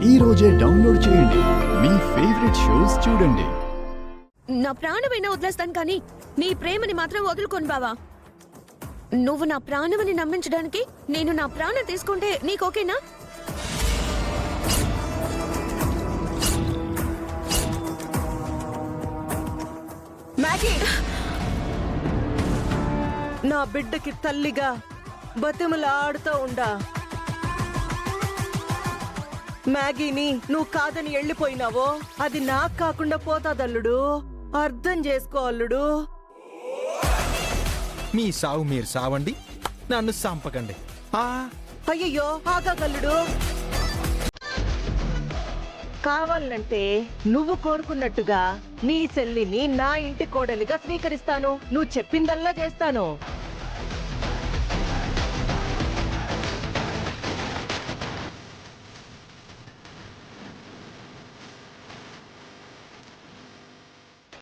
ఈ రోజే డౌన్లోడ్ చేయండి. మీ ఫేవరెట్ షోస్ చూడండి. నా ప్రాణమైనా వదిలేస్తాను కానీ నీ ప్రేమని మాత్రం వదులుకోను బావా. నువ్వు నా ప్రాణమని నమ్మించడానికి నేను నా ప్రాణం తీసుకుంటే నీకు ఓకేనా? మ్యాగీ, నా బిడ్డకి తల్లిగా బతిమలాడుతూ ఉండా. మ్యాగీని నువ్వు కాదని వెళ్ళిపోయినావో అది నాకు కాకుండా పోతాదల్లుడు. అర్థం చేసుకో అల్లుడు. మీ సావు మీరు సావండి, నన్ను చంపకండి. అయ్యయ్యో ఆగల్లుడు. కావాలంటే నువ్వు కోరుకున్నట్టుగా నీ చెల్లిని నా ఇంటి కోడలిగా స్వీకరిస్తాను. నువ్వు చెప్పిందల్లా చేస్తాను.